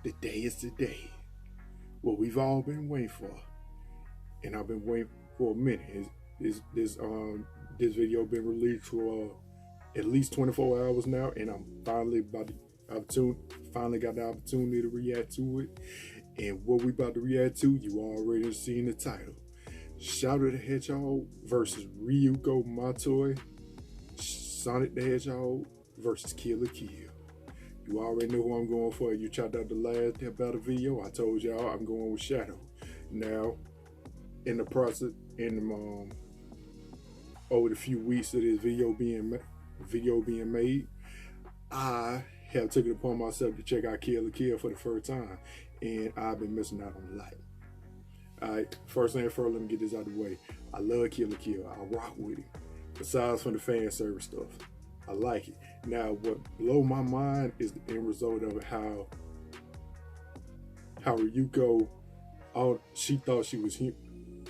The day is today. What we've all been waiting for, and I've been waiting for a minute. This video been released for at least 24 hours now, and I'm finally got the opportunity to react to it. And what we about to react to, you already seen the title. Shadow the Hedgehog versus Ryuko Matoi. Sonic the Hedgehog versus Kill la Kill. You already know who I'm going for. You checked out the last battle video. I told y'all I'm going with Shadow. Now, in the process, over the few weeks of this video being made, I have taken it upon myself to check out Kill la Kill for the first time, and I've been missing out on a lot. Alright, first thing first, let me get this out of the way. I love Kill la Kill. I rock with it. Besides from the fan service stuff, I like it. Now, what blow my mind is the end result of it. How Ryuko, she thought she was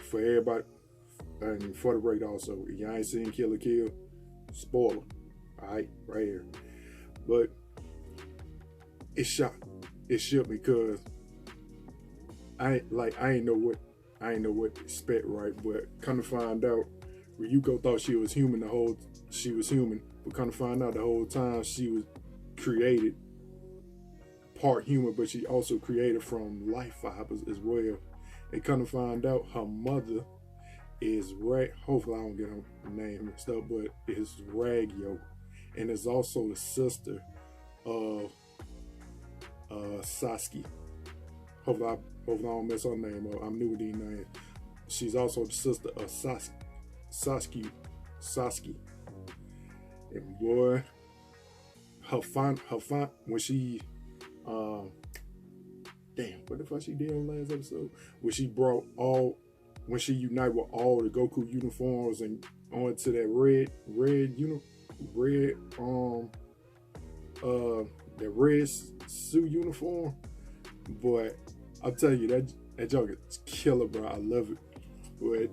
for everybody, and for the rate also. If you ain't seen Kill la Kill, spoiler. Alright, right here. But it shook me because I ain't know what to expect, right? But come to find out, Ryuko thought she was human but come to find out the whole time she was created part human, but she also created from life fibers as well. And come to find out, her mother is hopefully I don't get her name mixed up, but it's Ryuko, and is also the sister of Sasuke. Hopefully I don't mess her name up. I'm new with these names. She's also the sister of Sasuke. And boy, when she damn, what the fuck she did on last episode? When she united with all the Goku uniforms and onto that the red suit uniform, boy, I'll tell you that joke is killer, bro. I love it. But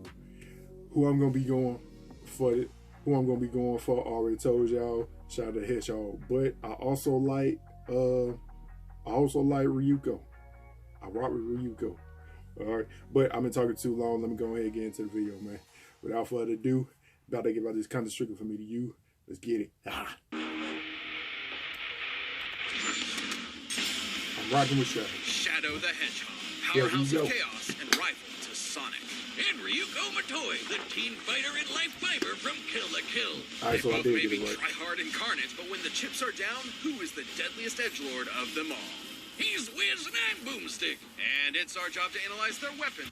who I'm gonna be going for? I already told y'all. Shadow the Hedgehog. But I also like Ryuko. I rock with Ryuko. All right, but I've been talking too long. Let me go ahead and get into the video, man. Without further ado, about to give out this kind of stricken for me to you. Let's get it. I'm rocking with Shadow. Shadow the Hedgehog, powerhouse of chaos and rival to Sonic. And Ryuko Matoi, the teen fighter and life fiber from Kill la Kill. They both may be try-hard incarnates, but when the chips are down, who is the deadliest edgelord of them all? He's Wiz and I'm Boomstick, and it's our job to analyze their weapons.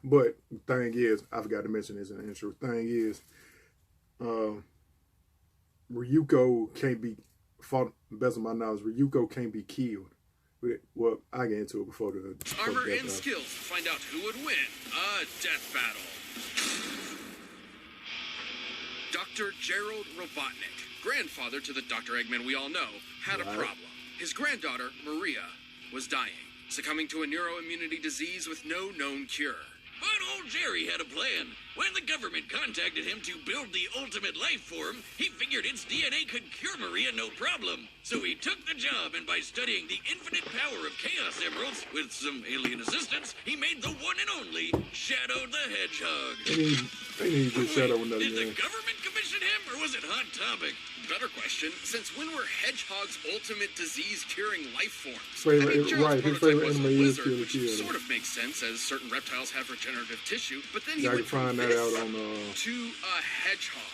But the thing is, I forgot to mention this in the intro. Thing is, Ryuko can't be fought. Best of my knowledge, Ryuko can't be killed. Well, I get into it before the armor and skills to find out who would win a death battle. Dr. Gerald Robotnik, grandfather to the Dr. Eggman we all know, had a problem. His granddaughter, Maria, was dying, succumbing to a neuroimmunity disease with no known cure. But old Jerry had a plan. When the government contacted him to build the ultimate life form, he figured its DNA could cure Maria no problem. So he took the job, and by studying the infinite power of Chaos Emeralds, with some alien assistance, he made the one and only Shadow the Hedgehog. Did the government commission him, or was it Hot Topic? Better question, since when were hedgehogs ultimate disease-curing life forms? Gerald's prototype was a lizard, which sort of makes sense, as certain reptiles have regenerative tissue, but then he went from this to a hedgehog.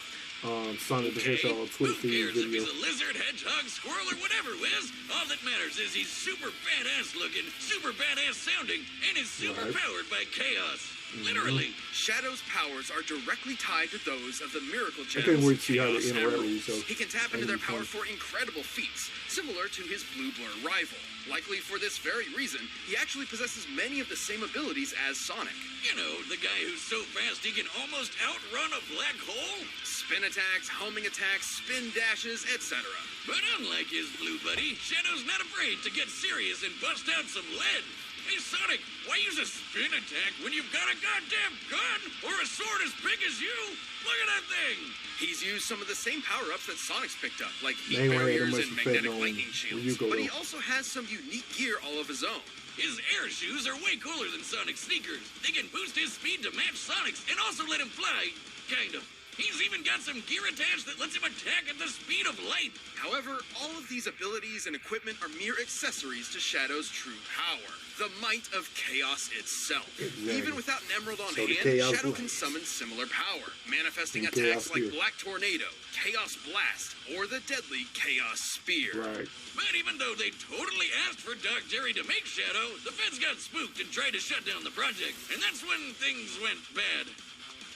Sonic the Hedgehog Twitter feed video. Who cares if he's a lizard, hedgehog, squirrel, or whatever, Wiz? All that matters is he's super badass looking, super badass sounding, and is super powered by chaos. Literally, Shadow's powers are directly tied to those of the Miracle Gems. I can't wait to see how they interact with each other. He can tap into their power for incredible feats, similar to his Blue Blur rival. Likely for this very reason, he actually possesses many of the same abilities as Sonic. You know, the guy who's so fast he can almost outrun a black hole? Spin attacks, homing attacks, spin dashes, etc. But unlike his blue buddy, Shadow's not afraid to get serious and bust out some lead. Hey, Sonic, why use a spin attack when you've got a goddamn gun or a sword as big as you? Look at that thing! He's used some of the same power-ups that Sonic's picked up, like They heat ain't gonna have barriers much and effect magnetic on lightning shields. Ryuko, But he though. also has some unique gear all of his own. His air shoes are way cooler than Sonic's sneakers. They can boost his speed to match Sonic's and also let him fly. Kind of. He's even got some gear attached that lets him attack at the speed of light. However, all of these abilities and equipment are mere accessories to Shadow's true power. The might of chaos itself. Exactly. Even without an emerald on So the hand, Chaos Shadow Blast. can summon similar power, manifesting And attacks Chaos like Spear. Black Tornado, Chaos Blast, or the deadly Chaos Spear. Right. But even though they totally asked for Doc Jerry to make Shadow, the feds got spooked and tried to shut down the project. And that's when things went bad.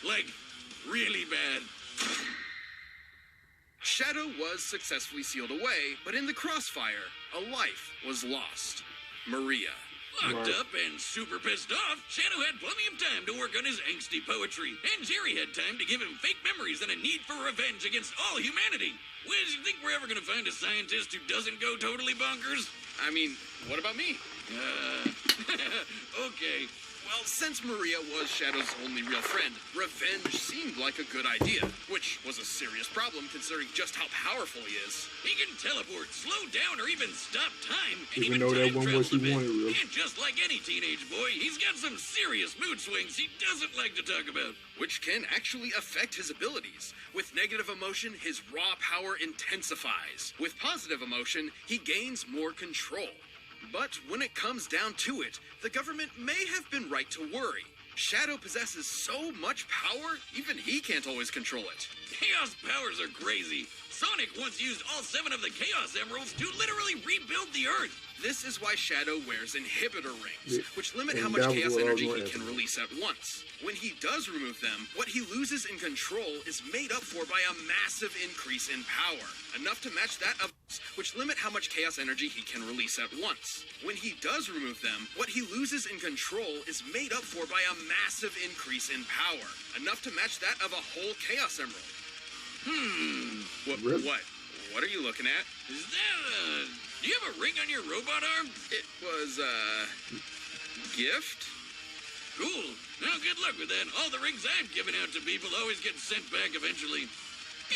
Like, really bad. Shadow was successfully sealed away, but in the crossfire, a life was lost. Maria. Locked Right. up and super pissed off, Shadow had plenty of time to work on his angsty poetry. And Jerry had time to give him fake memories and a need for revenge against all humanity. Wiz, you think we're ever gonna find a scientist who doesn't go totally bonkers? I mean, what about me? Okay. Well, since Maria was Shadow's only real friend, revenge seemed like a good idea, which was a serious problem considering just how powerful he is. He can teleport, slow down, or even stop time. And Even though that time wasn't what travel she a bit. wanted, Will. And just like any teenage boy, he's got some serious mood swings he doesn't like to talk about. Which can actually affect his abilities. With negative emotion, his raw power intensifies. With positive emotion, he gains more control. But when it comes down to it, the government may have been right to worry. Shadow possesses so much power, even he can't always control it. Chaos powers are crazy. Sonic once used all 7 of the Chaos Emeralds to literally rebuild the Earth. This is why Shadow wears inhibitor rings, Yeah, which limit and how much that was chaos what I was energy gonna he ask can about. release at once. When he does remove them, what he loses in control is made up for by a massive increase in power, enough to match that of which limit how much chaos energy he can release at once. When he does remove them, what he loses in control is made up for by a massive increase in power, enough to match that of a whole Chaos Emerald. Really? What are you looking at? Is that do you have a ring on your robot arm? It was a gift? Cool. Well, good luck with that. All the rings I've given out to people always get sent back eventually.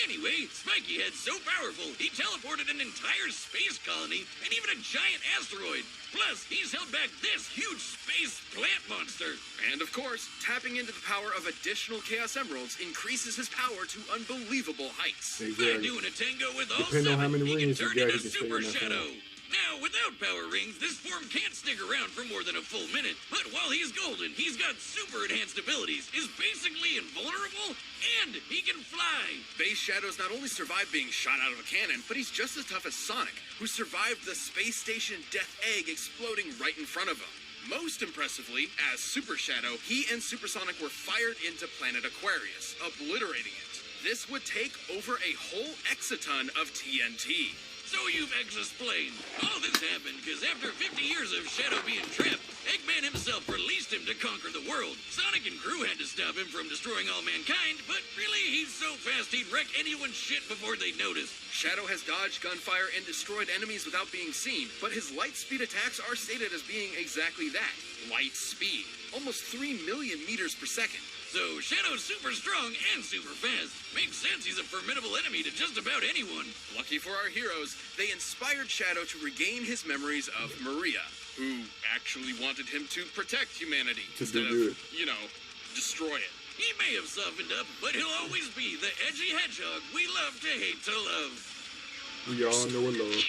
Anyway, Spiky Head's so powerful, he teleported an entire space colony and even a giant asteroid. Plus, he's held back this huge space plant monster. And of course, tapping into the power of additional Chaos Emeralds increases his power to unbelievable heights. By Exactly. doing a tango with all Depending 7, on how many he can rings you turn got, into he can stay Super in that Shadow. form. Now, without power rings, this form can't stick around for more than a full minute. But while he's golden, he's got super enhanced abilities, is basically invulnerable, and he can fly. Base Shadow's not only survived being shot out of a cannon, but he's just as tough as Sonic, who survived the space station Death Egg exploding right in front of him. Most impressively, as Super Shadow, he and Supersonic were fired into planet Aquarius, obliterating it. This would take over a whole exaton of TNT. So you've explained. All this happened because after 50 years of Shadow being trapped, Eggman himself released him to conquer the world. Sonic and crew had to stop him from destroying all mankind, but really, he's so fast he'd wreck anyone's shit before they'd notice. Shadow has dodged gunfire and destroyed enemies without being seen, but his light speed attacks are stated as being exactly that, light speed. Almost 3 million meters per second. So Shadow's super strong and super fast. Makes sense he's a formidable enemy to just about anyone. Lucky for our heroes, they inspired Shadow to regain his memories of Maria, who actually wanted him to protect humanity To instead do of, destroy it. He may have softened up, but he'll always be the edgy hedgehog we love to hate to love. We all know and love.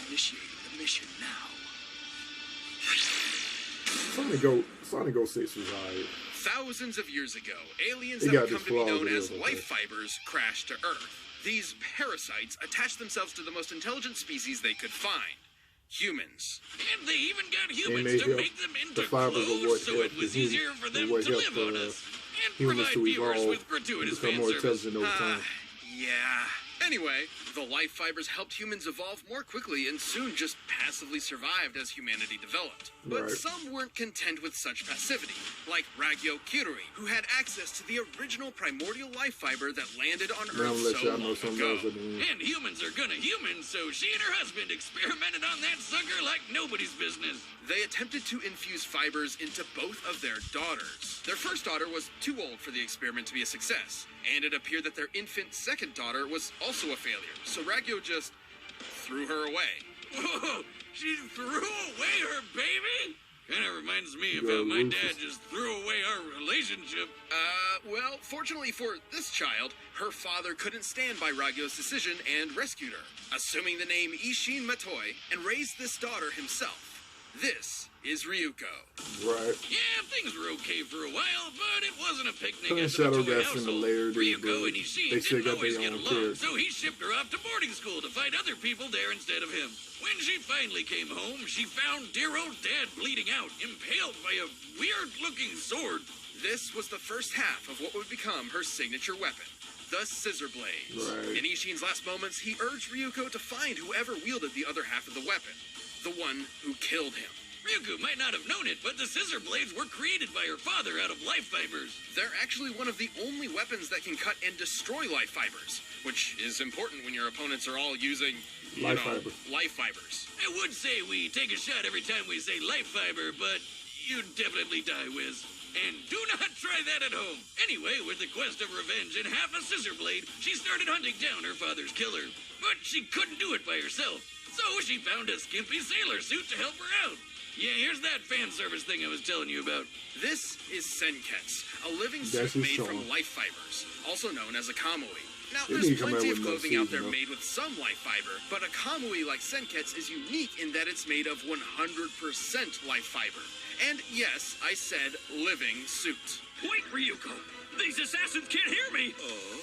Initiating the mission now. Sonic 06 was alright. Thousands of years ago, aliens They that got would come this to be flaw known with it, as okay. life fibers crashed to Earth. These parasites attached themselves to the most intelligent species they could find. Humans. And they even got And humans they to help- make them into the fibers are clothes what so help it was the easier for them what to help live on us. And humans provide to viewers evolve with gratuitous become fan more service. intelligent over time. Yeah. Anyway, the life fibers helped humans evolve more quickly and soon just passively survived as humanity developed. But Right. some weren't content with such passivity, like Ragyo Kirui, who had access to the original primordial life fiber that landed on Now I'm Earth gonna let so y'all know long something ago. else at the end. And humans are gonna human, so she and her husband experimented on that sucker like nobody's business. They attempted to infuse fibers into both of their daughters. Their first daughter was too old for the experiment to be a success, and it appeared that their infant second daughter was also a failure, so Ragyo just threw her away. Whoa, she threw away her baby? Kinda reminds me of Yeah, how my Rufus. dad just threw away our relationship. Well, fortunately for this child, her father couldn't stand by Ragyo's decision and rescued her, assuming the name Ishin Matoi, and raised this daughter himself. This is Ryuko. Right. Yeah, things were okay for a while, but it wasn't a picnic Kinda at the shadow Matoi rats in the household. lair, they Ryuko and Ishin still didn't got always their get own along, character. so he shipped her off to boarding school to find other people there instead of him. When she finally came home, she found dear old dad bleeding out, impaled by a weird-looking sword. This was the first half of what would become her signature weapon, the scissor blades. Right. In Ishin's last moments, he urged Ryuko to find whoever wielded the other half of the weapon, the one who killed him. Ryuko might not have known it, but the scissor blades were created by her father out of life fibers. They're actually one of the only weapons that can cut and destroy life fibers, which is important when your opponents are all using, Life fiber. life fibers. I would say we take a shot every time we say life fiber, but you'd definitely die, Wiz. And do not try that at home. Anyway, with the quest of revenge and half a scissor blade, she started hunting down her father's killer. But she couldn't do it by herself, so she found a skimpy sailor suit to help her out. Yeah, here's that fan service thing I was telling you about. This is Senketsu, a living That's suit his made from song. life fibers, also known as a kamui. Now, They there's need to come out plenty of with no clothing out suit, there you know? made with some life fiber, but a kamui like Senketsu is unique in that it's made of 100% life fiber. And yes, I said living suit. Wait, Ryuko! These assassins can't hear me! Oh,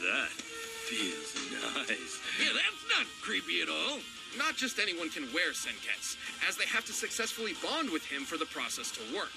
that feels nice. Yeah, that's not creepy at all. Not just anyone can wear Senketsu, as they have to successfully bond with him for the process to work.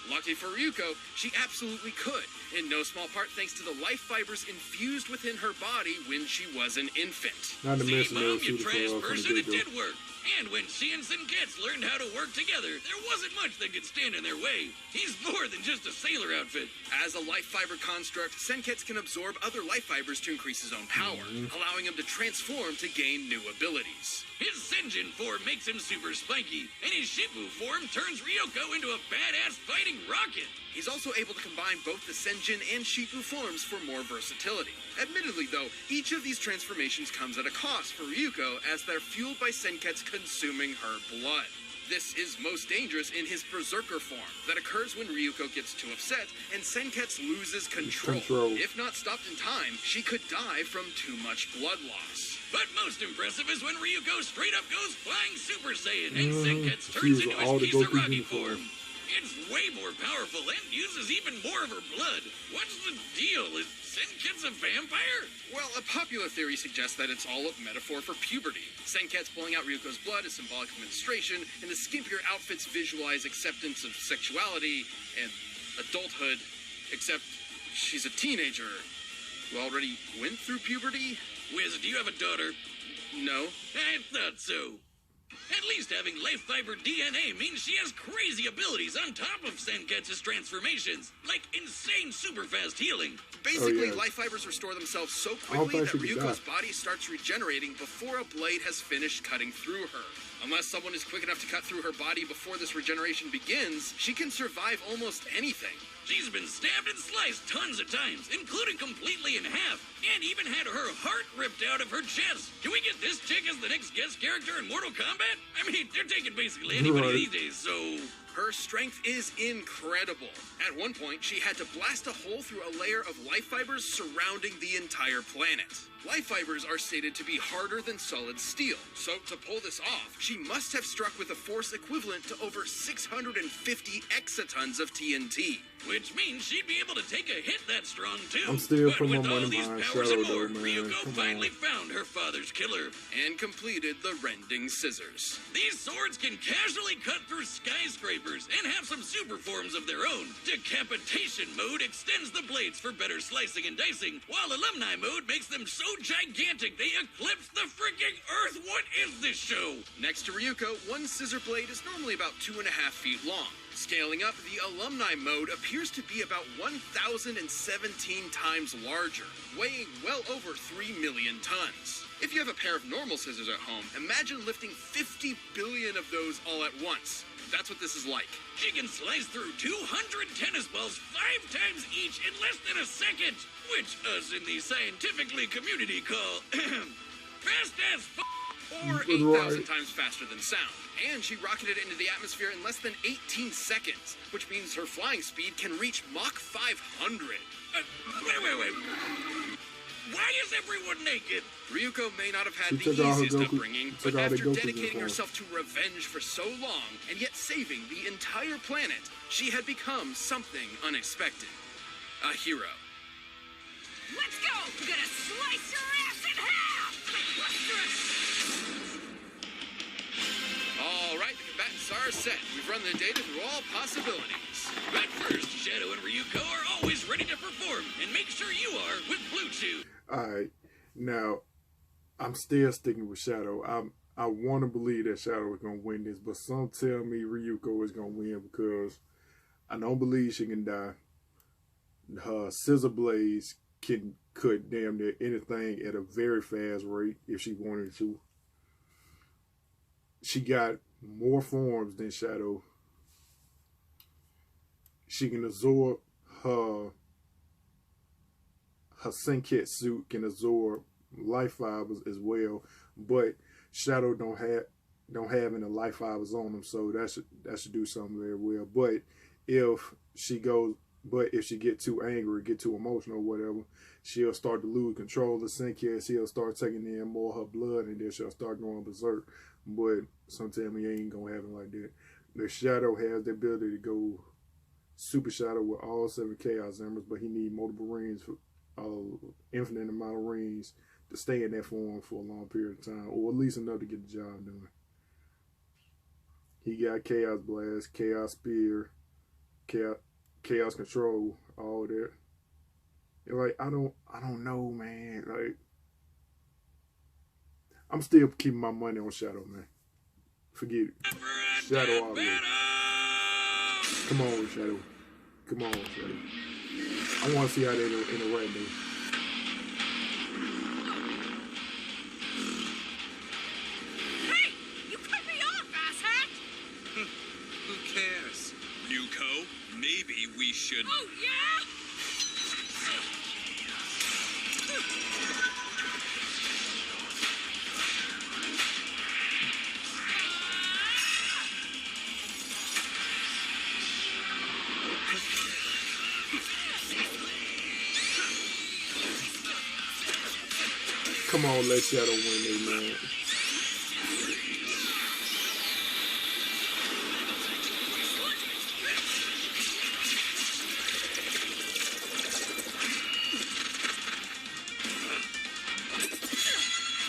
Lucky for Ryuko, she absolutely could, in no small part thanks to the life fibers infused within her body when she was an infant. Not to See, mention Mom, that you shooter trash from the person, it get-go. did work. And when she and Senketsu learned how to work together, there wasn't much that could stand in their way. He's more than just a sailor outfit. As a life fiber construct, Senketsu can absorb other life fibers to increase his own power, allowing him to transform to gain new abilities. His Senjin form makes him super spiky, and his Shifu form turns Ryuko into a badass fighting rocket. He's also able to combine both the Senjin and Shifu forms for more versatility. Admittedly, though, each of these transformations comes at a cost for Ryuko, as they're fueled by Senketsu consuming her blood. This is most dangerous in his berserker form, that occurs when Ryuko gets too upset and Senketsu loses control. If not stopped in time, she could die from too much blood loss. But most impressive is when Ryuko straight up goes flying Super Saiyan and Senketsu She turns was into all his the Goku Kisaragi uniform. form. It's way more powerful and uses even more of her blood. What's the deal? Is Senketsu a vampire? Well, a popular theory suggests that it's all a metaphor for puberty. Senketsu pulling out Ryuko's blood is symbolic of menstruation, and the skimpier outfits visualize acceptance of sexuality and adulthood, except she's a teenager who already went through puberty? Wiz, do you have a daughter? No. I thought so. At least having life fiber DNA means she has crazy abilities on top of Senketsu's transformations, like insane super fast healing. Basically, Oh, yeah. life fibers restore themselves so don't quickly think that she could Ryuko's die. body starts regenerating before a blade has finished cutting through her. Unless someone is quick enough to cut through her body before this regeneration begins, she can survive almost anything. She's been stabbed and sliced tons of times, including completely in half, and even had her heart ripped out of her chest. Can we get this chick as the next guest character in Mortal Kombat? I mean, they're taking basically anybody Right. these days, so... Her strength is incredible. At one point, she had to blast a hole through a layer of life fibers surrounding the entire planet. Life fibers are stated to be harder than solid steel, so to pull this off, she must have struck with a force equivalent to over 650 exatons of TNT. Which means she'd be able to take a hit that strong, too. I'm still but putting with my all money these behind powers Shadow, and more, though, man. Ryuko Come finally on. found her father's killer. And completed the rending scissors. These swords can casually cut through skyscrapers snipers and have some super forms of their own. Decapitation mode extends the blades for better slicing and dicing, while alumni mode makes them so gigantic they eclipse the freaking Earth. What is this show? Next to Ryuko, one scissor blade is normally about 2.5 feet long. Scaling up, the alumni mode appears to be about 1,017 times larger, weighing well over 3 million tons. If you have a pair of normal scissors at home, imagine lifting 50 billion of those all at once. That's what this is like. She can slice through 200 tennis balls 5 times each in less than a second, which us in the scientifically community call fast as f***. Or 8,000 times faster than sound. And she rocketed into the atmosphere in less than 18 seconds, which means her flying speed can reach Mach 500. Wait. Why is everyone naked? Ryuko may not have had She the took all her easiest Goku- upbringing, took but all the after Gokus dedicating in herself to revenge for so long, and yet saving the entire planet, she had become something unexpected. A hero. Let's go! I'm gonna slice your ass in half! All right, the combatants are set. We've run the data through all possibilities. But first, Shadow and Ryuko are always ready to perform, and make sure you are with Bluetooth. Alright, now I'm still sticking with Shadow. I want to believe that Shadow is going to win this, but some tell me Ryuko is going to win because I don't believe she can die. Her scissor blades can cut damn near anything at a very fast rate if she wanted to. She got more forms than Shadow. She can absorb her Senket suit can absorb life fibers as well, but Shadow don't have any life fibers on them, so that should do something very well. But if she get too angry, get too emotional, whatever, she'll start to lose control of the Senket. She'll start taking in more of her blood, and then she'll start going berserk. But some tell me ain't gonna happen like that. The Shadow has the ability to go Super Shadow with all 7 Chaos Embers, but he need multiple rings for infinite amount of rings to stay in that form for a long period of time, or at least enough to get the job done. He got Chaos Blast, Chaos Spear, Chaos Control, all that. And like I don't know, man. Like I'm still keeping my money on Shadow, man. Forget it. Shadow all the way. Come on, Shadow. Come on, Shadow. I want to see how they interact, dude. Hey! You cut me off, asshat! Who cares? Ryuko, maybe we should... Oh, yeah? Come on, let Shadow win this, man.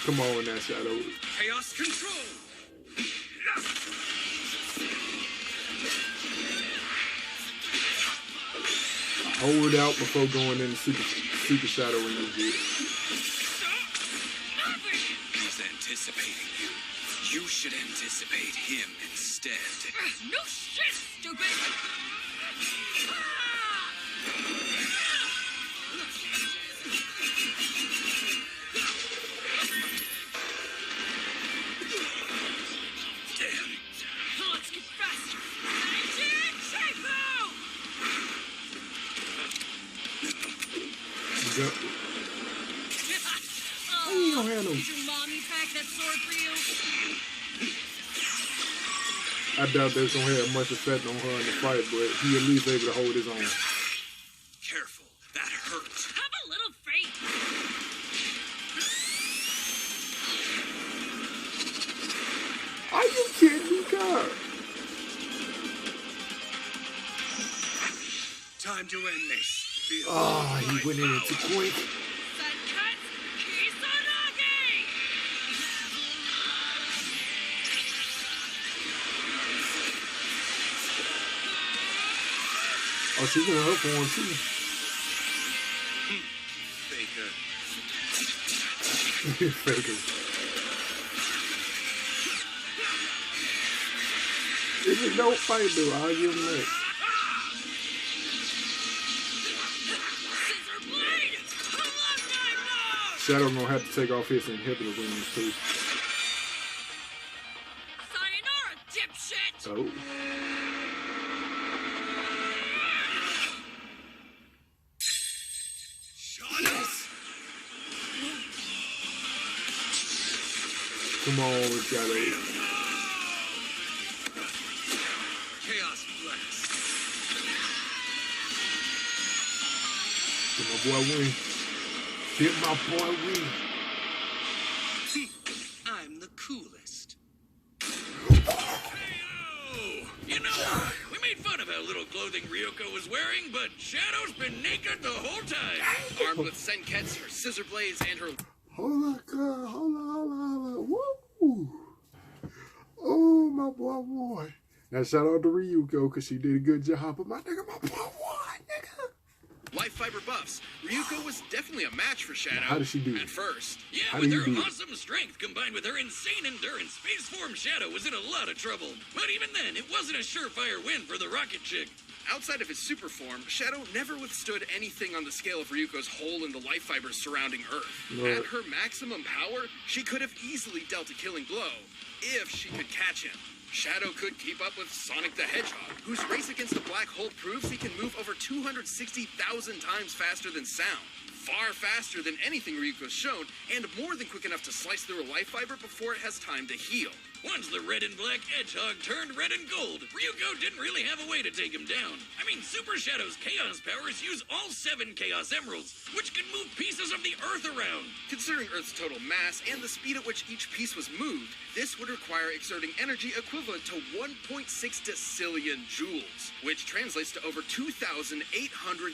Come on, that Shadow. Chaos Control! Hold it out before going into Super Shadow and you get it. He's anticipating you. You should anticipate him instead. No shit, stupid! Damn. Let's get faster! J.C.A! How you gonna handle Did your mommy pack that sword for you? I doubt that's gonna have much effect on her in the fight, but he at least able to hold his own. Careful. That hurts. Have a little faith! Are you kidding me, God? Time to end this. Ah, he went in too quick. Senkat Kisanagi! Oh, she's in her form too. Faker. Faker. If it don't fight though, I'll give him that. Scissor blade! Alumni mode! Shadow gonna have to take off his inhibitor wings too. Sayonara, dipshit! Oh. Come on, Shadow. Chaos Blast. Get my boy win. Get my boy win. I'm the coolest. Hey-o! You know, we made fun of how little clothing Ryuko was wearing, but Shadow's been naked the whole time. Armed with senkets, her scissor blades, and her Hold on, girl. Hold on. Woo! Oh, my boy. Now, shout out to Ryuko, because she did a good job. But my nigga, my boy won, nigga. life fiber buffs. Ryuko was definitely a match for Shadow. How did she do? At first. Yeah, How with do you her do it? awesome strength combined with her insane endurance, Space Form Shadow was in a lot of trouble. But even then, it wasn't a surefire win for the Rocket Chick. Outside of his super form, Shadow never withstood anything on the scale of Ryuko's hole in the life fibers surrounding Earth. Right. At her maximum power, she could have easily dealt a killing blow, if she could catch him. Shadow could keep up with Sonic the Hedgehog, whose race against the black hole proves he can move over 260,000 times faster than sound. Far faster than anything Ryuko's shown, and more than quick enough to slice through a life fiber before it has time to heal. Once the red and black Hedgehog turned red and gold, Ryuko didn't really have a way to take him down. I mean, Super Shadow's Chaos powers use all 7 Chaos Emeralds, which can move pieces of the Earth around. Considering Earth's total mass and the speed at which each piece was moved, this would require exerting energy equivalent to 1.6 decillion joules, which translates to over 2,800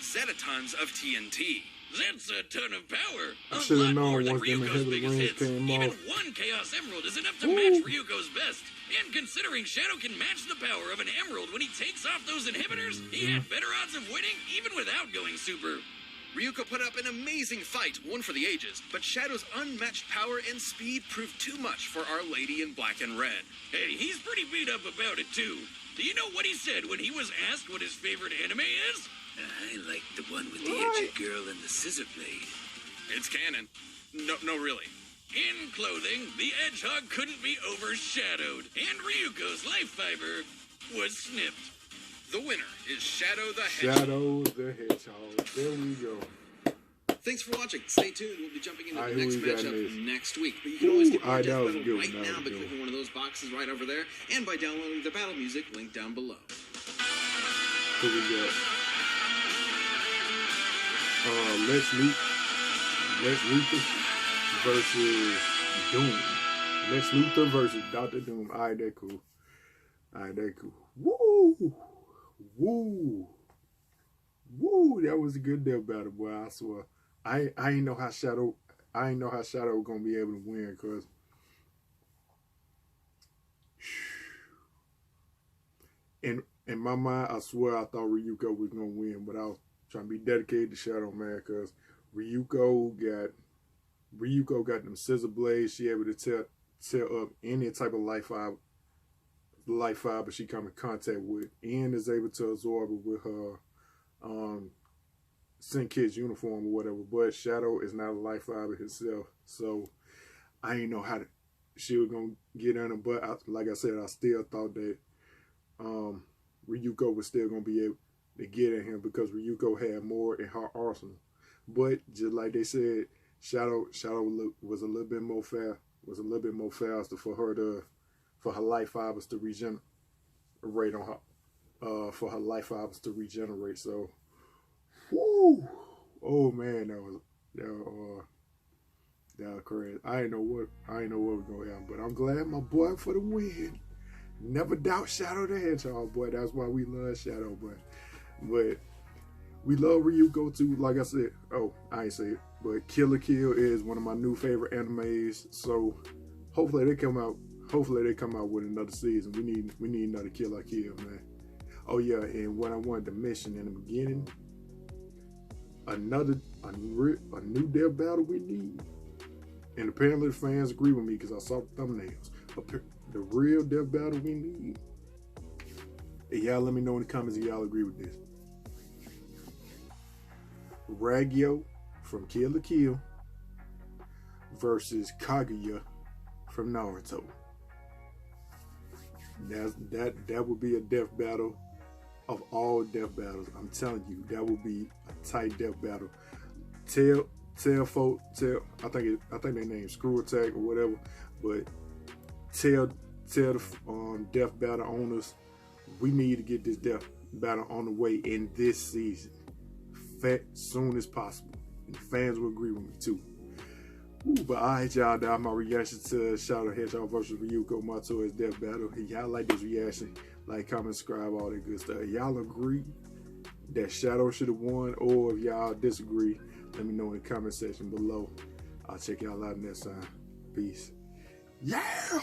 zetatons of TNT. That's a ton of power. I A should've lot known more than once them Ryuko's inhibitor biggest rings hits. came Even off. one Chaos Emerald is enough to Ooh. match Ryuko's best. And considering Shadow can match the power of an emerald when he takes off those inhibitors, he had better odds of winning even without going super. Ryuko put up an amazing fight, one for the ages, but Shadow's unmatched power and speed proved too much for Our Lady in black and red. Hey, he's pretty beat up about it too. Do you know what he said when he was asked what his favorite anime is? I like the one with the edgy girl and the scissor blade. It's canon. No, really. In clothing, the Hedgehog couldn't be overshadowed, and Ryuko's life fiber was snipped. The winner is Shadow the Hedgehog. Shadow the Hedgehog. There we go. Thanks for watching. Stay tuned. We'll be jumping into Alright, the who next we got matchup next? next week. But you can always get more Alright, Death that was a Battle good one. right That now was by a good clicking one of those boxes right over there and by downloading the battle music linked down below. Who we got? Lex Luthor versus Doom. Lex Luthor versus Dr. Doom. Alright, that cool. Woo! That was a good death battle, boy. I swear. I ain't know how Shadow was gonna be able to win, cause in my mind, I swear I thought Ryuko was gonna win, but I was trying to be dedicated to Shadow, man, cause Ryuko got them scissor blades. She able to tear up any type of life fiber she come in contact with, and is able to absorb it with her Sin-Kid's uniform or whatever. But Shadow is not a life fiber herself, so I ain't know how she was gonna get in her. But like I said, I still thought that Ryuko was still gonna be able to get at him because Ryuko had more in her arsenal. But just like they said, Shadow was a little bit more faster for her life fibers to regenerate on her, for her life fibers to regenerate. So, whoo! Oh man, that was crazy. I ain't know what was gonna happen, but I'm glad my boy for the win. Never doubt Shadow the Hedgehog, boy. That's why we love Shadow, but we love Ryuko too. Like I said, I ain't say it, but Kill la Kill is one of my new favorite animes. So hopefully they come out with another season. We need another Kill la Kill, man. Oh yeah, and what I wanted to mention in the beginning, a new death battle we need. And apparently the fans agree with me because I saw the thumbnails. The real death battle we need. And y'all let me know in the comments if y'all agree with this. Ryuko from Kill la Kill versus Kaguya from Naruto. That would be a death battle of all death battles. I'm telling you, that would be a tight death battle. I think their name Screw Attack or whatever, but tell the death battle owners we need to get this death battle on the way in this season, soon as possible. And the fans will agree with me too. But alright, y'all, that's my reaction to Shadow Hedgehog versus Ryuko Matoi's death battle. Y'all like this reaction? Like, comment, subscribe, all that good stuff. Y'all agree that Shadow should have won, or if y'all disagree, let me know in the comment section below. I'll check y'all out next time. Peace. Yeah!